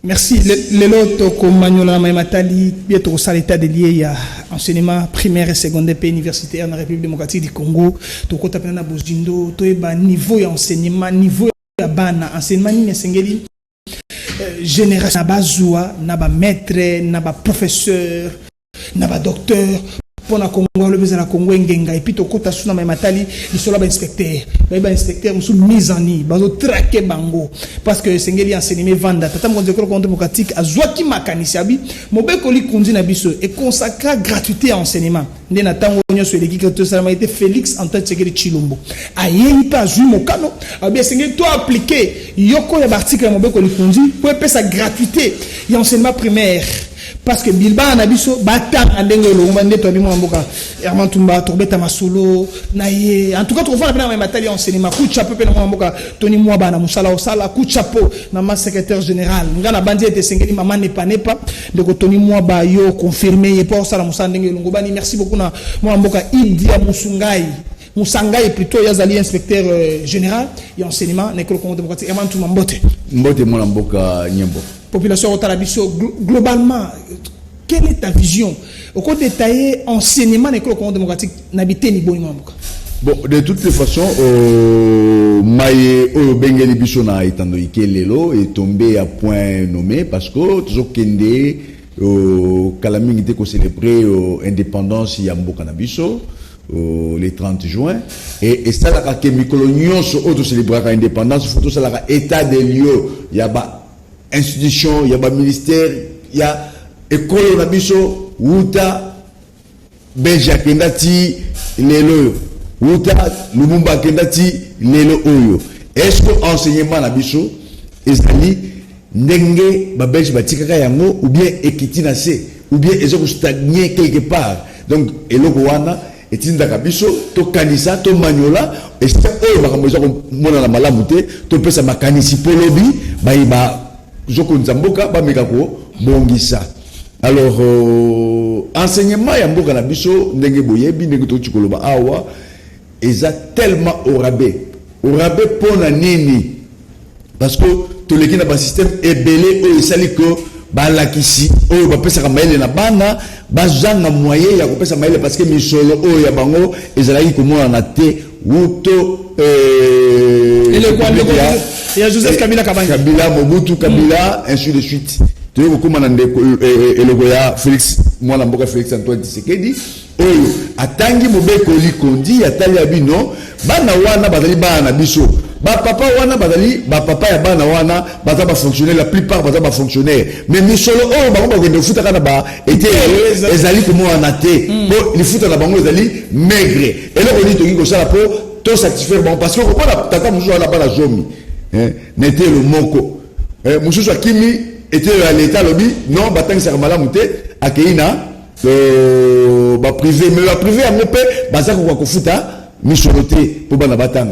Merci. Le lot comme Magnola Matali, bientôt ça l'état de lié à enseignement primaire et secondaire et universitaire dans la République démocratique du Congo. Tout côté appelé na Bozindo, tout est niveau d'enseignement, niveau de bana enseignement ni sengeli génération nabazoua, naba maître, naba professeur, naba docteur. Pour la Congo, le besoin de la Congo ngenga et puis to kota suna matali il sera inspecteur ba inspecteur musu mise en nid bazo traquer bango parce que sengeli enseignement vanda tata mo décor démocratique azwaki makanisiabi mobeko li kundi na biso et consacra gratuité à enseignement ndé na tango nyo so eleki que ça m'a été Félix Antoine Tshisekedi Tshilombo ayeyi pa zui mokano abi sengeli to appliquer yoko ya article mobeko li kundi pour pesa gratuité et enseignement primaire. Parce que Bilba Nabiso batang andenge lo ngande to bimo mboka Herman Tumba Torbeta Masolo naye en tout cas trouver na matali enseignement kucha pepe na mboka Tony Mwaba na musala osala kucha po na ma secrétaire général ngana bandi ete sengeli mama nepa de ko Tony Mwaba yo confirmé et pour ça la musala ndenge lo ngobani merci beaucoup na mboka Idia Musangai plutôt yazali inspecteur général et enseignement n'école Congo démocratique Herman Tumba Mbote mon mboka nyembo population Otalabiso, globalement, quelle est ta vision au cours détaillé enseignement des Congo démocratique n'habité ni bon. Bon, de toutes les façons, Maye Bengeli Bissona étant Ikelelo est tombé à point nommé parce que toujours Kende Kalaming était célébré indépendance Yambo Kanabiso le 30 juin et ça la Kemikolonion sur auto célébrer l'indépendance photo ça la état des lieux il y a institution, il y a ministère, il y a école nabiso, Wuta, Benja Kendati, Lelo, Wuta, Lumumba Kendati, Lelo Oyo. Est-ce que enseignement nabiso, ezali, Nenge, Babej Batikaka Yango, ou bien Ekiti Nase, ou bien Ezoko stagné quelque part. Donc, Elogowana, Etinda Kabiso, to Kanisa, to Magnola, et c'est eux, Bakamoza, Mona la Malamute, to Pesa Makanisi Polobi, Baïba, Joko Nzamboka, Bamekako, Bongisa. Alors, enseignement Yamboka Nabiso, Ndenge Boyebi, Ndenge Tochikoloba Awa, Eza tellement au rabais. Au rabais pour la nini. Parce que tout le monde a un système ébélé, où il s'allie que, Balakisi, où il va passer à Maïle na Bana, Bazanga moyen, il y a passer à Maïle parce que Misolo, où il y a Bango, et Zalaï, comment on a été, Wuto, et le quoi, il y a Joseph Kabila Kabanga. Kabila, Mobutu, Kabila, ainsi de suite. Tu vois, comment on a et le Goya, Félix, moi, l'amboka Félix Antoine Tshisekedi, oh, Atangi Mobeko Likondi, Atali Abino, Bana Wana, Badali Bana Biso, Papa Wana, Badali, Papa ya Bana Wana, Bataba fonctionnaire, la plupart Bataba fonctionnaire. Mais Misolo, oh, Bamba, le foot à Kanaba, était, Ezali, comment on a été, bon, les foot à la Bango, Ezali, maigre. Et là, on dit, tu dis, ça, pour, tout satisfaire, bon, parce que, on a, Tata Moussou, à la Bana Zomi, n'était le Moko. Moussou Kimi, était à l'état lobby, non, Batang Sarmala Mouté, à Keina, privé, mais la privé a mopé, Bazak ou Wakofuta, Micholoté, pour Banabatang.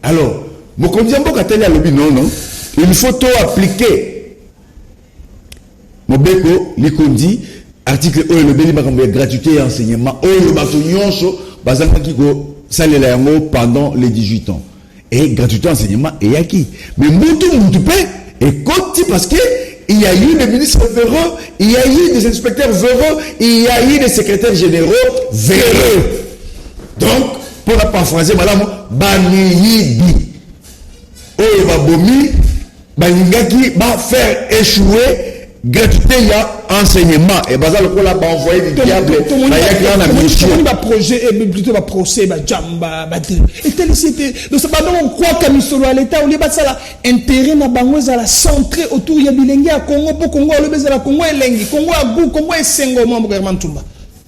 Alors, Mokondiambo Kateli à lobby, non, non, il faut tout appliquer. Mobeko, Likondi, article 1, le béni Makambo, gratuité et enseignement, le bâtonnion, Bazak Kiko, Salela Yango pendant les 18 ans. Et gratuité et enseignement, et Yaki. Mais Moutou Moutoupe, et Koti, parce que, il y a eu des ministres véreux, il y a eu des inspecteurs véreux, il y a eu des secrétaires généraux véreux. Donc, pour la paraphraser, madame, Baniyibi, Oyo Babomi, Baningaki va faire échouer gratuité il y a enseignement. Et Bazal le là va envoyer du diable. Il y a un mission. Projet et plutôt un procès, Jamba, et tel c'était. Donc ça va donc on croit qu'à Misolo à l'État, on les bat ça là. Intérêt na bangoza la centré autour ya bilengi à Congo pour Congo le baiser la Congo et lengi, Congo à goût, Congo et sengo membre Herman Tumba.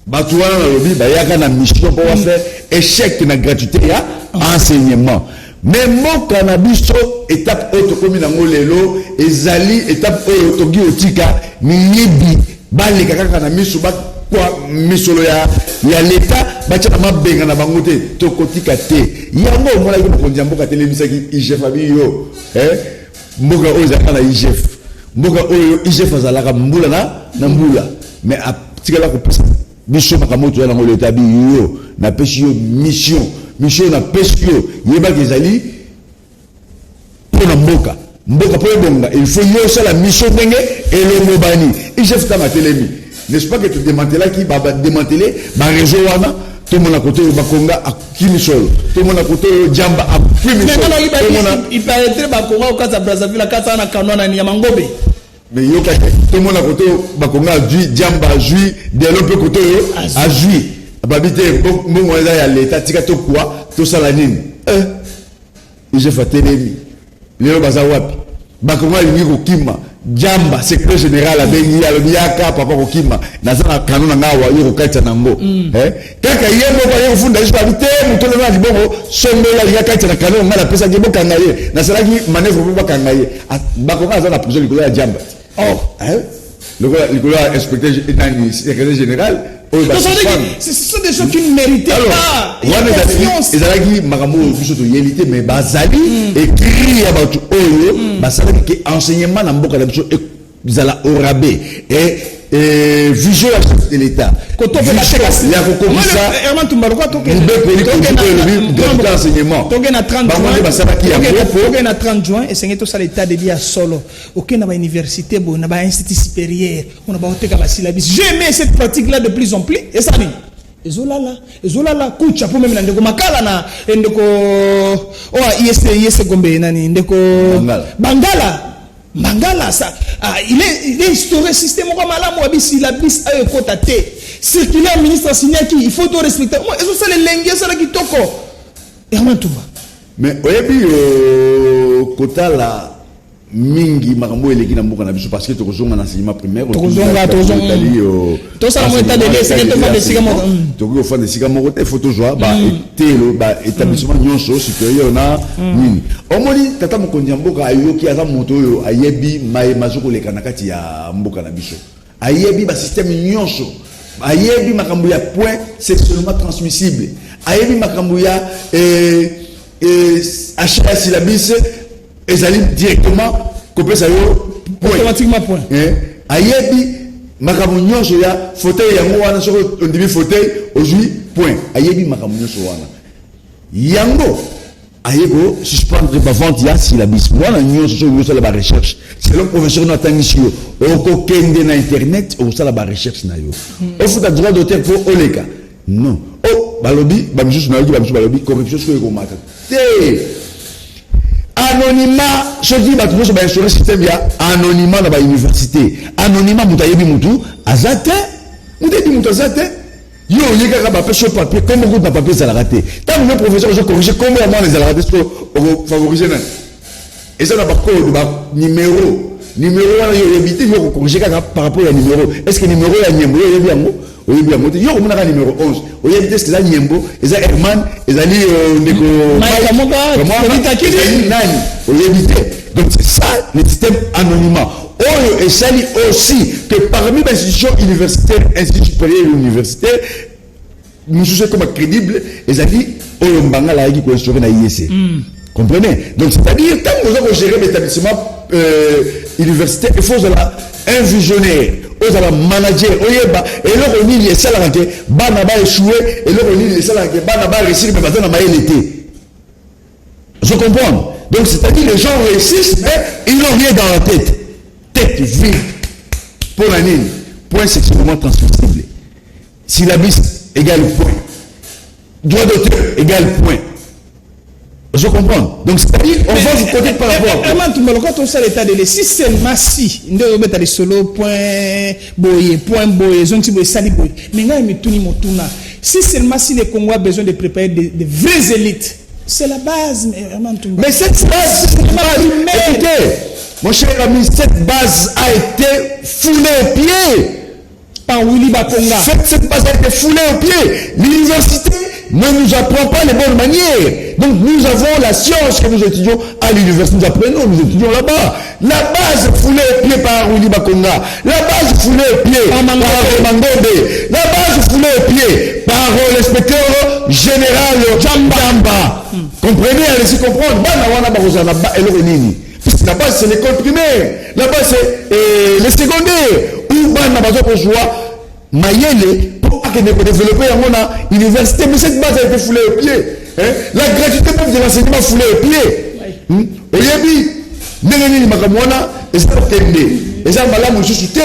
Batouana na lobby, ba yaka na mission pour faire échec na gratuité ya enseignement. Mais mon cannabis étape autre commune en Lelo ezali étape otogi otika miyibi bale kaka na misu ba kwa misolo ya l'état ba tshana mabenga na bangote to kotika te yango mona ko kondiambo tele misaki IGF abiyo mboka oza na IGF mboka oyo IGF azalaka mbula na mbula mais atikala ko pesa biso makamoto ya ngolo l'état biyo na pesi yo mission na pesio yeba kezali pour la mboka mboka po bonga il faut yo ça la mission ndenge et le mobani il chef ta matelemi n'est-ce pas que tu démanteler qui va démanteler ba réseau wana tout le monde à côté bakonga a kimisol tout le monde à côté jamba a kimisol il paraîtrait bakonga au casa Brazzaville kata na kanona ni yamangobe mais yo kate tout le monde à côté bakonga jui jamba jui de l'autre côté a jui babité bon moi ya l'état tika to quoi tout ça la nini j'ai fait telemi lelo baza wapi bakonga lingi kokima jamba secrétaire général abengi alobiyaka papa kokima nazana kanona ngawa yo kokatsa nango kaka yebo ba yo funda je habite mutole na libongo sombela ya katsa na kanona ngala pesa ngebo kangaye nasalaki manœuvre pour bakangaye bakonga azana prison likolo ya jamba le inspecteur secrétaire général ce sont des choses qui ne méritaient pas. Ils ont makambo biso to yelité mais bazali écrit about oyo basala que enseignement na mboka la biso ezala au rabais et vision de l'état. Quand on fait la ya ko komisa Herman Tumbaruka to ke le enseignement. To na 30 juin. Na 30 juin et c'est to ça l'état de dia solo. OK na ba université bo na ba institut supérieur, on a ba oteka ba syllabus. J'aimais cette pratique là de plus en plus et ça dit ezolala kucha po même ndeko makala na ndeko ISC Gombe nani ndeko Mangala ça il est instauré système comme malamu abisi la bis ayo kota te circulaire ministre signaki il faut to respecter moi eso ça les lengue ça la kitoko et en tout va mais oyebi kota la mingi makambo eleki na mboka na biso parce que tokozonga na enseignement primaire tokozonga to ça mo état de l'essai que to sika mo to ko fa de sika mo te photo joa ba etelo ba établissement nyonso supérieur na nini omoni tata mokonzi mboka ayoki aza moto oyo ayebi mai mazoko leka na kati ya mboka na biso ayebi ba système nyonso ayebi makambo ya point sexuellement transmissible ayebi makambo ya achat syllabus ezali directement copier ça yo automatiquement point ayebi makambo nyonso ya fauteuil yango wana soko on dit fauteuil aujourd'hui point ayebi makambo nyonso wana yango ayebo suspendre ba vente ya syllabus mwana nyonso so yo sala ba recherche selon professeur no atangisi yo oko kende na internet o sala ba recherche na yo o futa droit d'auteur pour oleka non balobi ba misusu na yo ba misusu balobi corruption so ko maka te anonymat je dis ba tout ba sur système ya anonymat na ba université anonymat mutayebi mutu azate mutebi mutu azate yo yeka ba pêche papier comme beaucoup de papier ça la raté tant le professeur je corriger comment moi les raté pour favoriser et ça na ba code ba numéro wana yo éviter yo corriger par rapport à numéro est-ce que numéro ya nyembo yo yebi yango oyebi yango yo ko mona numéro 11 oyebi est-ce que ça nyembo eza Herman ezali ndeko nani oyebi te donc c'est ça le système anonymat oyo esali aussi que parmi les institutions universitaires instituts supérieurs et universitaires nous sommes comme crédible ezali oyo mbangala yaki ko instaurer na IEC comprenez donc c'est-à-dire tant que vous avez géré l'établissement universitaire il faut un visionnaire aux ala manager oyeba et le roni les salariés que bana ba échouer et le roni les salariés que bana ba réussir mais bazana maélité je comprends donc c'est-à-dire les gens réussissent mais ils n'ont rien dans la tête vide pour la ligne point sexuellement transmissible syllabus égale point droit d'auteur égale point. Je comprends. Donc, c'est-à-dire, on va vous côté par rapport. Quand on sait l'état de l'essai, si seulement si, on doit mettre les solo, point boye, zonti boye, sali boye. Mais là, il me tourne mon tourna. Si seulement si les Congolais ont besoin de préparer des vraies élites, c'est la base, mais cette base, écoutez, mon cher ami, cette base a été foulée au pied. Par Willy Bakonga. Cette base a été foulée au pied. L'université ne nous apprend pas les bonnes manières. Donc nous avons la science que nous étudions à l'université, nous apprenons, nous étudions là-bas. La base foulée au pied par Willy Bakonga. La base foulée au pied par Mangode. La base foulée au pied par l'inspecteur général Jamba. Comprenez, allez-y comprendre. La base c'est l'école primaire. La base c'est le secondaire. Où Bana Bazo Kozoua, Mayele, pour développer à l'université. Mais cette base a été foulée au pied. La gratuité de l'enseignement foulée au pied. Oyebi, Neneni makamwana et ça tende. Et ça malamu suscité.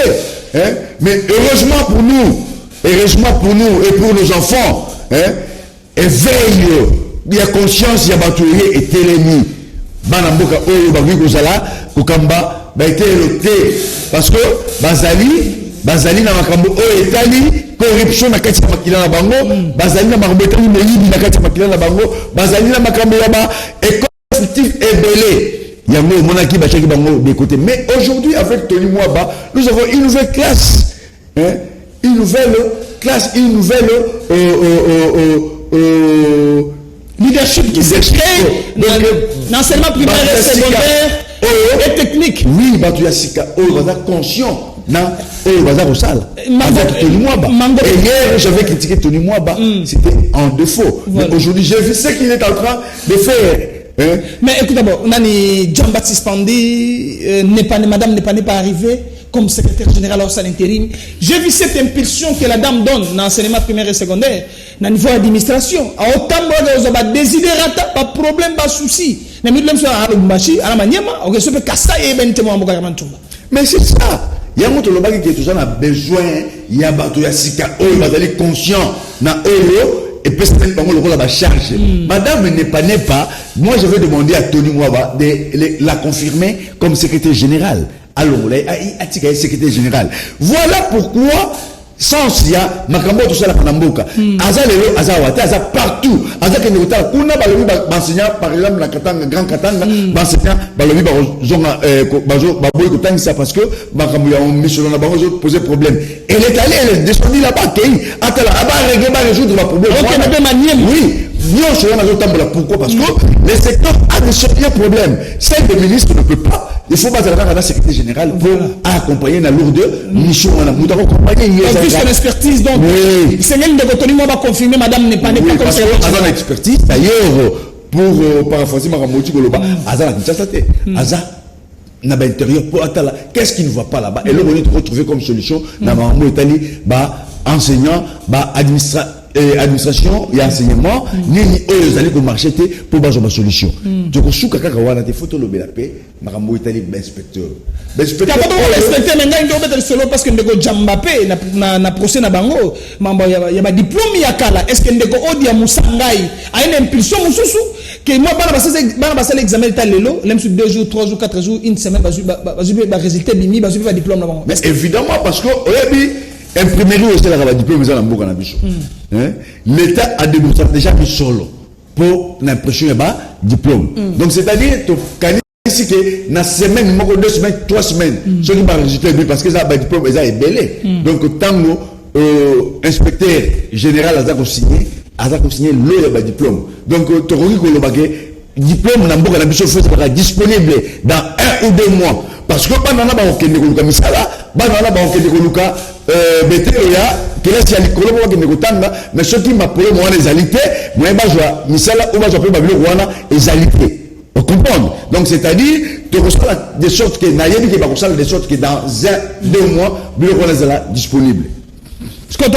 Mais heureusement pour nous et pour nos enfants, éveille, il y a conscience, il y a batouillé et télémi. Banamboka oyo bagui kozala kokamba ba été éloté parce que bazali na makambo oyo etali corruption na kati ya makila na bango, bazali na makambo etali meyibi na kati ya makila na bango, bazali na makambo ya ba école fictive ebelé. Yango monaki ba chaki bango de côté. Mais aujourd'hui avec Tony Mwaba, nous avons une nouvelle classe, une nouvelle leadership qui s'est créé dans l'enseignement primaire et secondaire et technique. Oui, Batouyasika, on est conscient. On va au salle. Avec Tony Mwaba. Et hier, j'avais critiqué Tony Mwaba. C'était en défaut. Mais aujourd'hui, j'ai vu ce qu'il est en train de faire. Mais écoute d'abord, on a Jean-Baptiste Pandi, madame n'est pas arrivée comme secrétaire général au sein intérim. J'ai vu cette impulsion que la dame donne dans l'enseignement primaire et secondaire, dans le niveau d'administration. À autant de désidérata, pas de problème, pas de souci. Mais c'est ça. Il y a un autre qui a besoin, il y a des conscient, et peut-être que la charge. Madame n'est pas, moi je vais demander à Tony Mwaba de la confirmer comme secrétaire général. Alors, il secrétaire général. Voilà pourquoi, sans Sia, Makambo tout ça la Panamboka. Azalelo, Azawate, Aza partout. Aza Kenota, Kuna Balobi, enseignant, par exemple, la Katanga, Grand Katanga, enseignant, Balobi, Baboy Kotang, ça parce que Makambo a mis sur la barre, posé problème. Elle est allée, elle est descendue là-bas, Atala, résoudre le problème. Oui. Pourquoi? Parce que le secteur a des sérieux problèmes. Celle des ministres ne peut pas. Il faut pas aller à la secrétaire générale pour accompagner la lourde mission. Nous avons accompagné. En plus, son expertise, donc. Oui. C'est même de Tony Mwaba confirmer, madame n'est pas comme ça. Aza l'expertise. D'ailleurs, pour paraphraser Maramoti Goloba, Aza la Kinshasa, Aza n'a pas intérieur pour Atala. Qu'est-ce qui ne va pas là-bas? Et là, on est retrouvé comme solution. Dans Marambo Italie, enseignant, administration et enseignement, ni eux allaient pour marcher pour avoir une solution. Donc, sous kaka wana te photo le belapé, marambo itali inspecteur. Inspecteur maintenant il doit être solo parce que ndeko Jambapé na procès na bango, mambo ya ba diplôme ya kala. Est-ce que ndeko Odia Musangai a une impulsion mususu que moi bana basa l'examen ta lelo, même sur 2 jours, 3 jours, 4 jours, une semaine ba résultat bimi, ba diplôme na bango. Mais évidemment parce que oyebi imprimerie aussi la diplôme dans mboka na biso. L'État a démontré déjà mis solo pour l'impression de diplôme. Donc c'est-à-dire ici que dans semaine, 2 semaines, 3 semaines, ceux qui vont résulter parce que ça a diplôme, ils ont belé. Donc tant que inspecteur général a signé le diplôme. Donc tu as diplôme dans mboka na biso sera disponible dans 1 ou 2 mois. Parce que pendant la bakende koluka misala, pendant la bakende koluka beteya kelasi ya likolo bakende kotanga, mais ceux qui m'appellent moi les alités, moi bazwa misala ou bazwa pe babilo wana ezalité. Vous comprenez? Donc c'est-à-dire tu reçois de sorte que nayebi ke bakosala de sorte que dans 1-2 mois bilo wana sera disponible. En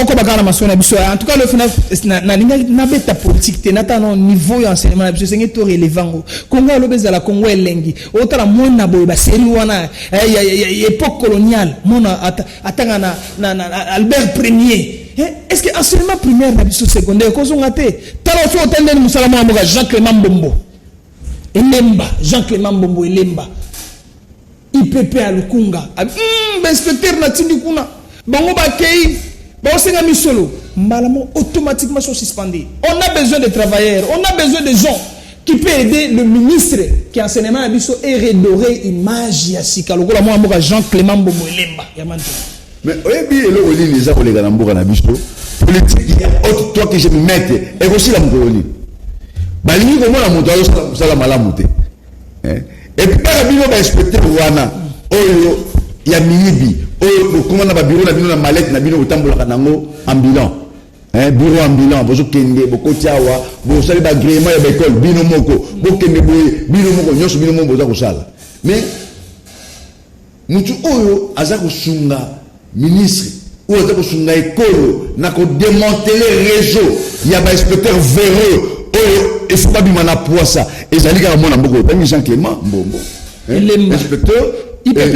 tout cas, le final, na beta politique, te nata no niveau d'enseignement, c'est que tu relevant. Congo le la Congo elengi. Autant la mona boy ba série wana, époque coloniale, mona atanga na Albert Premier. Est-ce que enseignement primaire na biso secondaire ko zongate? Tala so otende ni musalama moga Jean-Clément Mbombo. Elemba, Jean-Clément Mbombo Elemba. IPP à Lukunga. Inspecteur na tindi kuna. Bango ba kei bon, c'est un solo. Malamo automatiquement sont suspendus. On a besoin de travailleurs, on a besoin de gens qui peuvent aider le ministre qui enseignement à Bisso et redorer l'image ya sika. Le gars moi Jean-Clément Mbombo Elemba. Mais oui, le rôle les gens les gars n'amboka na Bisso. Politique il y a autre toi que je me mette et aussi la mkoloni. Balini comment la montagne ça la malamuté. Et puis par bino ba inspecteur wana oyo ya minibi. Comment on a bureau na bino na mallette na bino otambola kanango ambulant bureau ambulant bozo kende boko tiawa bo sali ba agrément ya école bino moko bo kende bino moko nyoso bino moko boza ko sala mais mutu oyo aza ko sunga ministre ou aza ko sunga école na ko démanteler réseau ya ba inspecteur véreux oyo il faut pas bimana poisa ezali ka mona mboko tangi Jean Clément Mbombo inspecteur IPP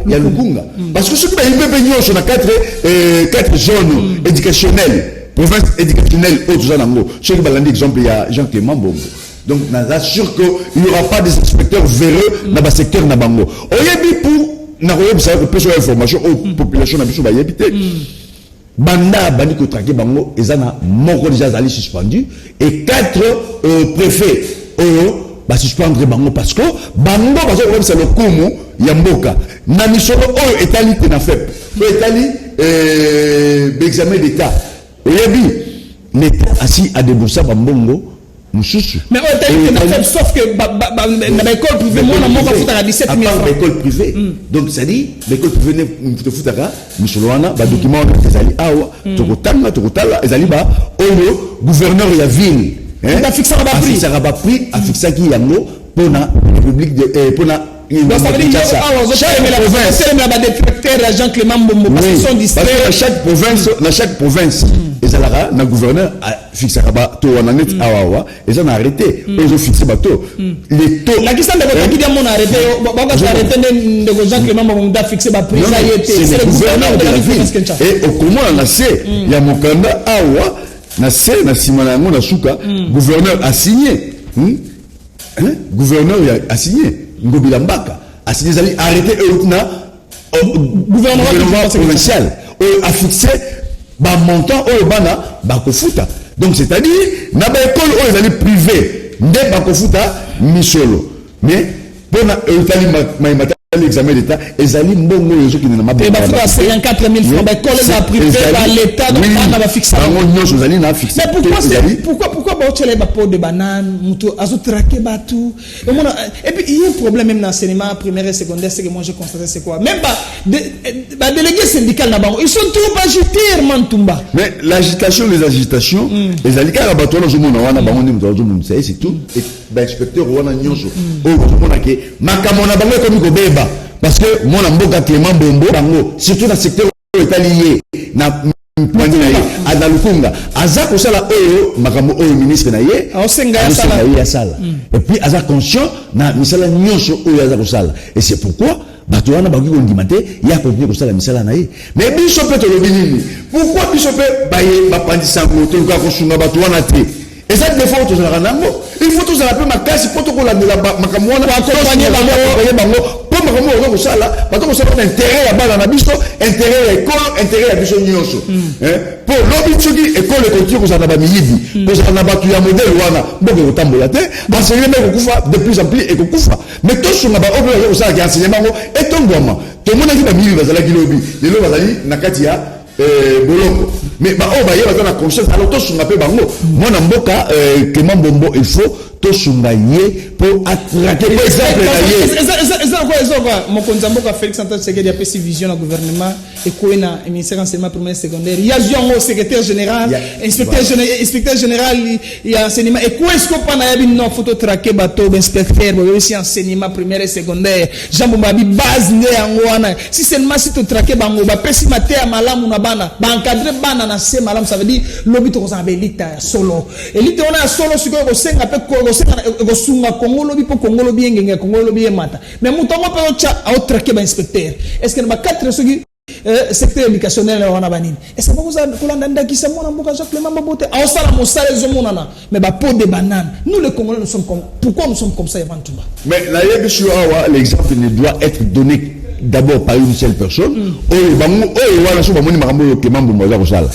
ya Lukunga. Parce que ce qui va IPP sur la 4 zones éducationnelles, province éducationnelle autres zanango. Ce qui va l'un exemple il y a Jean-Clément Bongo. Donc on assure qu'il n'y aura pas des inspecteurs véreux dans le secteur Nabango. Oyebi pour n'aroyebi ça peut faire information aux populations n'abisso ba yebite. Banda bandi ko traquer bango ezana moko déjà zali suspendu et 4 préfets ba suspendre bango parce que bango parce que c'est le kumu ya mboka na misolo oyo etali te na fep etali examen d'état oyebi l'état assis à débourser bambongo mususu mais on t'a dit que sauf que dans l'école privée moi na moko futa 17 000 francs l'école privée donc ça dit l'école privée ne futaka misolo wana ba document ezali awa tokotala ezali ba oyo gouverneur ya ville a fixé un prix a fixé qui yango pour la République de pour la Jean-Clément Bombo parce qu'ils sont distraits. Dans chaque province et ça là le gouverneur a fixé ba to wana net awa et ça a arrêté ils ont fixé ba to les taux la question de votre qui dit mon arrêté de Jean-Clément Bombo a fixé ba prix ça y était c'est le gouverneur de la ville et au comment on a c'est il y a mon candidat awa na simana yango na suka gouverneur a signé gouverneur a signé Ngobila Mbaka a signé zali arrêté na gouvernement provincial a fixé ba montant au bana ba kofuta donc c'est-à-dire na ba école o ezali privé nde ba kofuta misolo mais pour na etali l'examen d'état ezali mbongo yezo ki na mabé ba 54 000 francs ba école za privé ba l'état donc on va fixer bango nyonso ezali na fixer mais pourquoi ba otele ba pot de banane muto azo traquer ba tout et puis il y a un problème même dans l'enseignement primaire et secondaire c'est que moi j'ai constaté c'est quoi même ba délégué syndical na bango ils sont trop agités Mantumba mais les agitations ezali ka ba to na zo mona wana bango ndi zo mona c'est tout et ba inspecteur wana nyonso o zo mona ke makamona bango komi ko beba parce que mon amboka Clément Bombo bango surtout dans le secteur italien na mpandi na ye ada Lukunga aza ko sala oyo makambo oyo ministre na ye ya sala et puis aza conscient na misala nyonso oyo aza ko sala et c'est pourquoi bato wana baki ko ndimate ya continuer ko sala misala na ye mais biso pe to lobi nini pourquoi biso pe baye bapandisa ko to ko sunga bato wana te et ça des fois tous la nango il faut tous la peu ma casse pour ko la makambo wana accompagner bango pour makambo ko sala bato ko sala intérêt ya bana na biso intérêt ya école intérêt ya biso nyonso pour lobi tsuki école continue ko sala ba miyibi ko sala batu ya modèle wana boke ko tambola te enseignement ko kufa de plus en plus et ko kufa mais to sunga ba oblo ko sala ki enseignement ko et to ngoma to mona ki ba miyibi bazala ki lobi lelo bazali na kati ya boloko mais ba o ba yeba na conscience alors to sunga pe bango mona mboka Clément Bombo il faut to sunga ye pour attraquer par exemple na ye mon konzamboka Félix Antoine Tshisekedi a pesi vision na gouvernement et koena ministère enseignement primaire secondaire ya zongo secrétaire général inspecteur général il y a enseignement et quoi est-ce qu'on pas na yabi non photo traquer bateau inspecteur bo aussi enseignement primaire et secondaire jambo ba bi base ne yango wana si seulement si to traquer bango ba pesi mate ya malamu na bana ba encadrer bana na se malamu ça veut dire lobi to ko élite solo élite on a solo siko ko senga pe ko sunga Congo lobi po Congo lobi ngenge Congo lobi mata mais mutongo pe ocha au traquer ba inspecteur est-ce que ba 4 soki secteur éducationnel wana banini est-ce que vous kolanda ndaki sa mona mboka Jean-Clément Bombo au sala mosala ezomonana mais ba pot de banane nous les Congolais nous sommes comme pourquoi nous sommes comme ça avant tout mais la yebisu awa l'exemple ne doit être donné d'abord par une seule personne oyo bango oyo wana so bamoni makambo Clément Bombo za kosala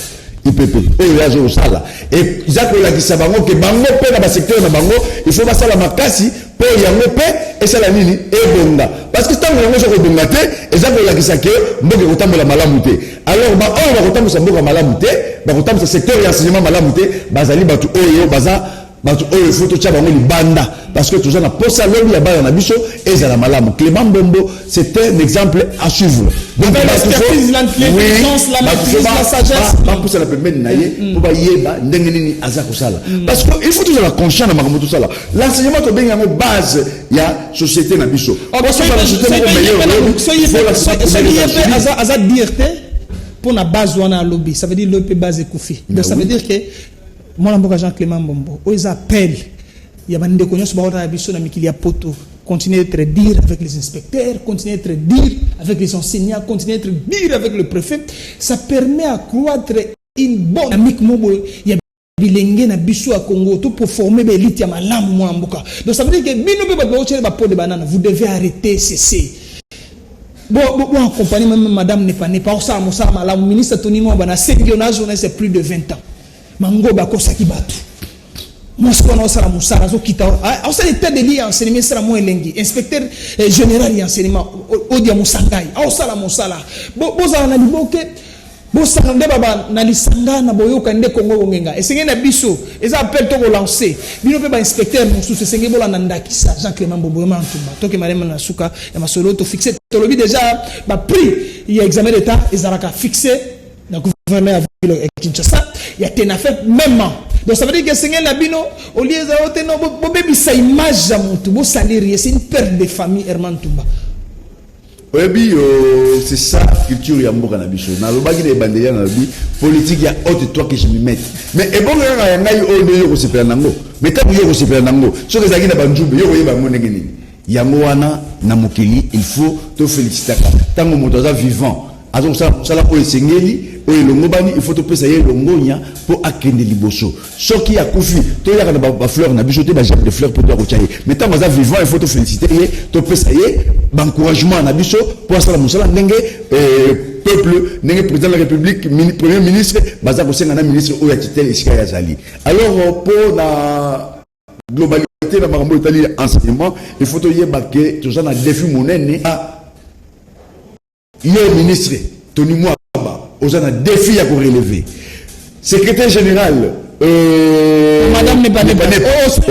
IPP oyo ya zo sala et zako la kisabango ke bango pe na ba secteur na bango il faut ba sala makasi po yango pe et sala nini e bonga parce que tant yango so ko bonga te ezako la kisake mboke ko tambola malamu te alors ba oyo ba ko tambola mboka malamu te ba ko tambola secteur ya enseignement malamu te bazali batu oyo baza batu oyo photo tcha bango libanda parce que toujours na posa lobi ya bana na biso ezala malamu Clément Bombo c'est un exemple à suivre donc l'expertise l'intelligence la maîtrise la sagesse ba posa la pembeni na ye pour ba yeba ndenge nini aza kosala parce que il faut toujours la conscience na makambo tout ça là l'enseignement to benga ngo base ya société na biso parce que la société ko meilleur soyez aza dirte pour na base wana lobby ça veut dire le base koufi donc ça veut dire que moi, Jean-Clément Bombo, ils appellent. Il y a des gens qui ont biso na mikili ya poto continuer d'être dur avec les inspecteurs, continuer d'être dur avec les enseignants, continuer d'être dur avec le préfet. Ça permet à croître une bonne dynamique. Il y a bilenge na biso à Congo tout pour former l'élite ya malamu mwa mboka. Donc ça veut dire que bino be ba ochele ba pot de banane, vous devez arrêter, cesser. Bon accompagner même madame n'est pas ça la ministre Tony Ngomba na sengiona journée c'est plus de 20 ans. Mango ba ko saki batu. Moi ce qu'on a ça musara zo kita. On sait l'état de l'IA enseignement sera mo elengi. Inspecteur général ya enseignement Odia Musangai. On sala musala. Bo za na liboke. Bon, ça rendait baba na lisanga na boyoka nde Congo ngenga. Esengé na biso, eza appel to lancer. Bino pe ba inspecteur musu se sengé bola ndakisa Jean-Clément Boboyoma Ntumba. Toke marema na suka ya masolo to fixé. To lobi déjà ba prix il y a examen d'état ezalaka fixé na gouverneur à ville Kinshasa, il y a tenafet même. Donc ça veut dire que sengé na bino au lieu za oteno bo bebi sa image ya mutu bo salaire, c'est une perte de famille Herman Ntumba. Oui, c'est ça, culture ya mboka na biso. Na lobaki de banderia na lobi, politique ya haute toi que je m'y mette. Mais et bon nga ngai o de yo ko sepela nango. Mais ta yo ko sepela nango. So que zaki na banjube yo ko yeba monenge ni. Yango wana na mokili, il faut te féliciter. Tango moto za vivant. Azo ça la ko esengeli, o elongo bani, il faut te pesa ye longonya pour akende liboso. Soki ya kufi, to ya na ba fleur na biso te ba jette de fleurs pour toi ko chaye. Mais tango za vivant, il faut te féliciter ye, te pesa ye encouragement na biso pour ça la musala ndenge peuple ndenge président de la République premier ministre baza ko senga na ministre o ya titel esika ya zali. Alors pour la globalité na makambo itali enseignement, il faut to yeba ke to na défi monene le ministre Tony Mwaba aux un défi à relever. Secrétaire général madame n'est pas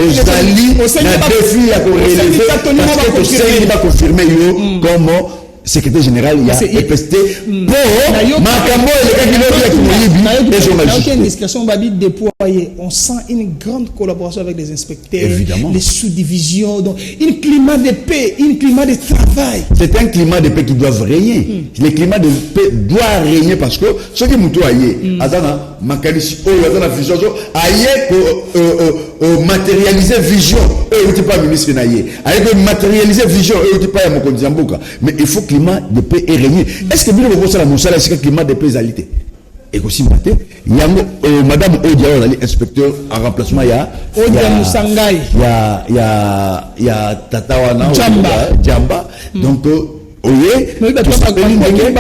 Ozali na défi à relever parce que c'est pas confirmé comme secrétaire général il y a EPST pour Makambo et les une discussion babi déployée. On sent une grande collaboration avec les inspecteurs, évidemment, les sous-divisions, donc un climat de paix, un climat de travail. C'est un climat de paix qui doit régner. Le climat de paix doit régner parce que ce qui moutou aïe, azana makalisi azana vision aïe matérialiser vision et tu pas ministre naïe aïe matérialiser vision et tu pas ya mokonzi mboka. Mais il faut climat de paix et régner. Est-ce que bien vous ça la moussala c'est climat de paisalité? Et aussi maté yango madame Odia inspecteur en remplacement ya Odia Musangai ya tatawana Jamba donc oye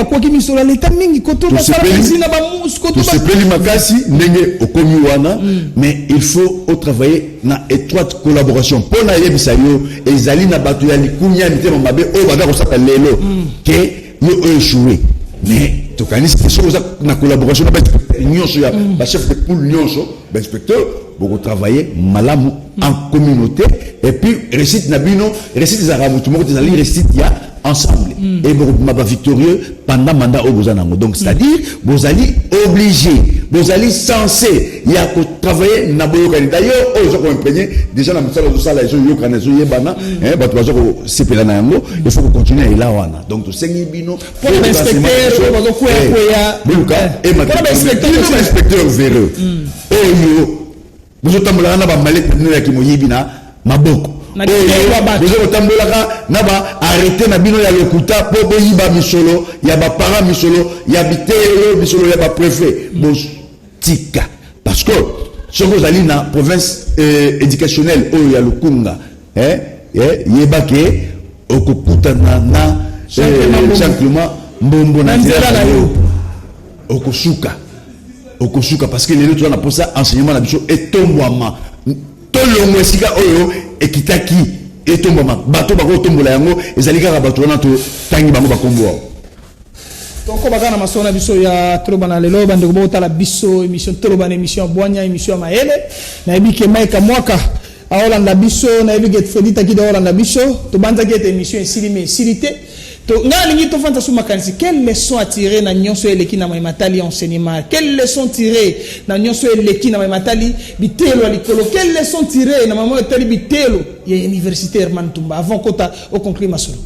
quoi qui misola l'état mingi koto basala na ba mus koto ba sepeli makasi ndenge okomi wana. Mais il faut travailler na étroite collaboration pour na yebisa yo ezali na batu ya likunya mitema mabe o bada ko saka lelo ke yo échoué. Mais to kanisi chose na collaboration na nyonso ya ba chef de poule nyonso ba inspecteur beaucoup travailler malamu en communauté et puis récite nabino récite za ramutu moko tezali récite ya ensemble et beaucoup victorieux pendant mandat au gouvernement. Donc c'est-à-dire vous allez obligé, vous allez censé il y a que travailler na boyo kan d'ailleurs aux gens imprégné déjà na msala de ça la gens yo kana zo yebana ba to zo sepela na yango il faut continuer là wana. Donc to sengi bino pour l'inspecteur bazo kuya buka et maintenant inspecteur véreux oyo vous otambola na ba malette na ki moyibina maboko vous otambolaka na ba arrêter na bino ya lokuta po boyiba misolo ya ba para misolo ya bitelo misolo ya ba préfet bon tika parce que ce que vous allez na province éducationnelle o ya Lukunga yebake okukutana na Jean-Clément Mbombo na nzela yo okusuka parce que les autres on a pour ça enseignement na biso etombwama tolongo esika oyo ekitaki etombwama bato bako tombola yango ezali kaka bato wana to tangi bango bakombo donc bakana masona biso ya trobana lelo bande ko bota la biso émission trobana émission boanya émission maele na ebike maika mwaka aolanda biso na ebike Fredita ki aolanda biso to banza ki émission insilime silité to ngalingi to fanta suma kanisi quelle leçon à tirer na nyonso eleki na matali enseignement, quelle leçon tirer na nyonso eleki na matali bitelo alikolo, quelle leçon tirer na maman tali bitelo ya université Herman Ntumba avant kota au conclure ma solo.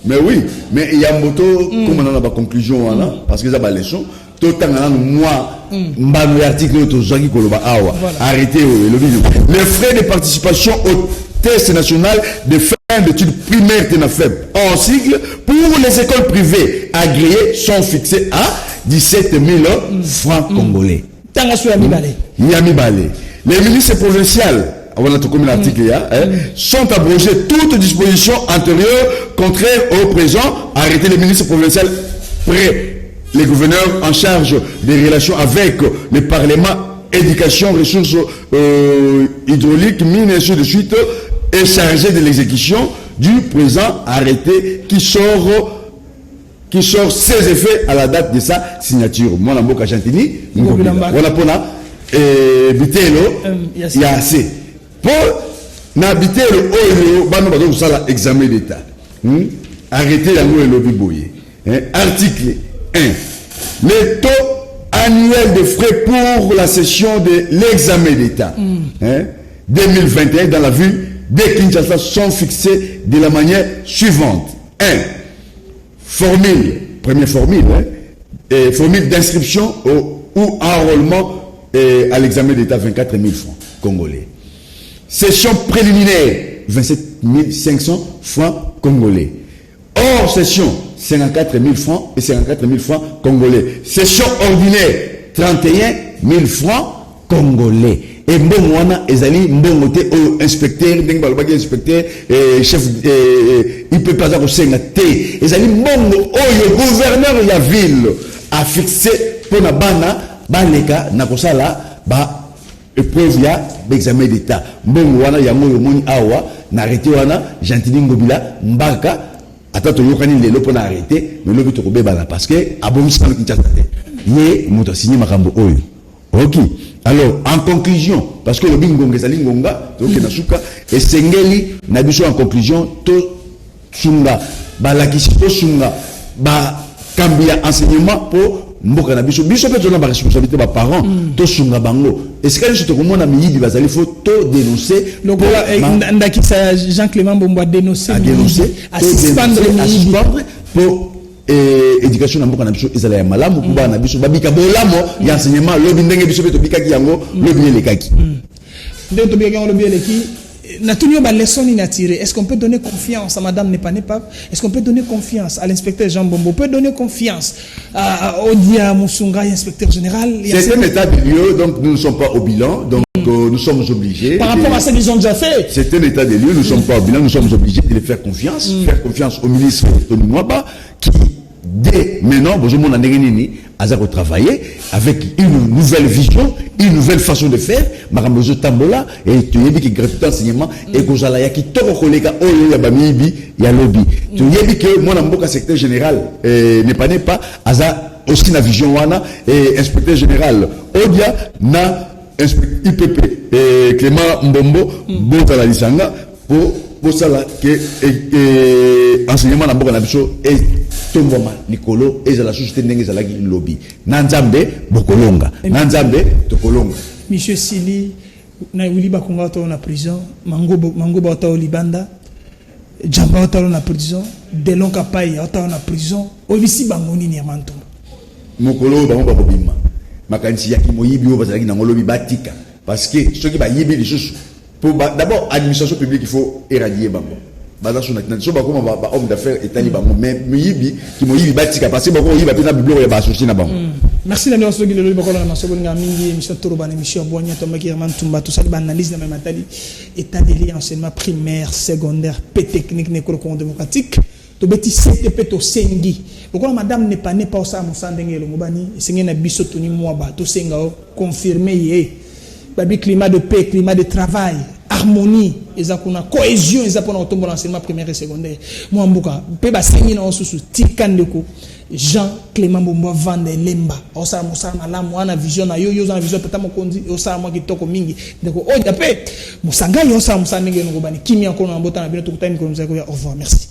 Mais oui, mais il y a moto comme on a la conclusion là parce que ça ba leçon tout tangana moi mbano article to zaki koloba awa arrêtez les frais de participation au test national de d'études primaires TENAFEP en cycle pour les écoles privées agréées sont fixés à 17 000 francs congolais. Yami Balé. Les ministres provinciaux, sont abrogés toutes dispositions antérieures contraires au présent. Arrêter les ministres provinciaux près les gouverneurs en charge des relations avec le Parlement, éducation, ressources hydrauliques, mines et ainsi de suite, est chargé de l'exécution du présent arrêté qui sort ses effets à la date de sa signature. Moi, la Mboka Chantini, voilà pour la Bitelo, il y a assez. Pour na Bitelo, il y a examen d'État. Arrêtez la loi et lobby boye. Article 1. Les taux annuels de frais pour la session de l'examen d'État 2021 dans la ville de Kinshasa sont fixés de la manière suivante. 1. Première formule, formule d'inscription ou enrôlement à l'examen d'État 24 000 francs congolais. Session préliminaire 27 500 francs congolais. Hors session 54 000 francs et 54 000 francs congolais. Session ordinaire 31 000 francs congolais. Et mbongo wana ezali mbongo te au inspecteur ndenge balobaki inspecteur chef il peut pas avoir senga te ezali mbongo oyo gouverneur ya ville a fixé pour na bana baleka na kosala ba épreuve ya examen d'état mbongo wana yango yo moni awa na arrêté wana Gentili Ngobila mbaka ata to yokani lelo pour na arrêté mais lobi to kobebala parce que abomisa no Kinshasa te ye moto signé makambo oyo. Ok. Alors, en conclusion, parce que le bingonga est lingonga, donc na suka, et sengeli, na biso en conclusion, to sunga, ba la to sunga, ba kambia enseignement pour mboka na biso. Biso peut-être ba responsabilité ba parents, to sunga bango. Est-ce que je te comprends na miyibi bazali faut to dénoncer. Donc voilà, ndaki sa Jean-Clément Bombo a dénoncé, à suspendre pour éducation na mboka na biso ezala ya malamu kuba na biso babika bolamo ya enseignement lobi ndenge biso beto bikaki yango lobi lekaki ndenge to bikaki yango lobi leki na tunyo ba leçon ni natiré. Est-ce qu'on peut donner confiance à madame Nepanepa? Est-ce qu'on peut donner confiance à l'inspecteur Jean Bombo? On peut donner confiance à Odia Musunga, inspecteur général? C'est un état de lieu, donc nous ne sommes pas au bilan, donc nous sommes obligés. Par rapport à ce qu'ils ont déjà fait. C'est un état de lieu, nous ne sommes pas au bilan, nous sommes obligés de les faire confiance. Faire confiance au ministre Tony Mwaba qui dès maintenant, bonjour mon annérini, Azako travailler avec une nouvelle vision, une nouvelle façon de faire. Maramozo Tambola et tu y qui gratuit enseignement et que j'allais qui toko collègue oh ya bamibi ya lobby. Tu y que mon amboka secrétaire général n'est pas Aza aussi la vision wana et inspecteur général Odia na IPP et Clément Mbombo bota la lisanga pour ça là que enseignement na mboka na biso et tomboma likolo et la société ndenge za la lobby nanzambe bokolonga nanzambe tokolonga. Monsieur Sili na Willy Bakonga to na prison mango ba to libanda jamba to na prison Delon Kapai to na prison obisi bangoni ni manto mokolo bango ba kobima makanisi yaki moyibi o bazalaki na lobby batika parce que ceux qui ba yibi les choses pour d'abord administration publique il faut éradier bango baza suna so ba comme ba homme d'affaires etali bango mais yibi ki moyibi batika parce que bango yiba pena biblio ya ba associé na bango. Merci Daniel Sogi le bokolo na masogo nga mingi émission Toroba émission Boigna Tomaki Mantumba tout ça analyse na matali état des liens enseignement primaire secondaire p technique nécro démocratique to beti CTP to sengi bokolo madame ne pas ça musandenge lo mobani sengi na biso toni mwaba to senga confirmer yé babi climat de paix climat de travail harmonie ezakuna cohésion ezapona otombo l'enseignement primaire et secondaire moi mbuka pe ba sengi na osusu tikandeko Jean Clément Bombo Vande Lemba osala musala malamu ana vision na yo na vision tata mokonzi osala mwa kitoko mingi ndeko oja pe musanga yo osala musala ndenge ngobani kimia kono mbota na bino tukutani ko mzako ya au revoir merci.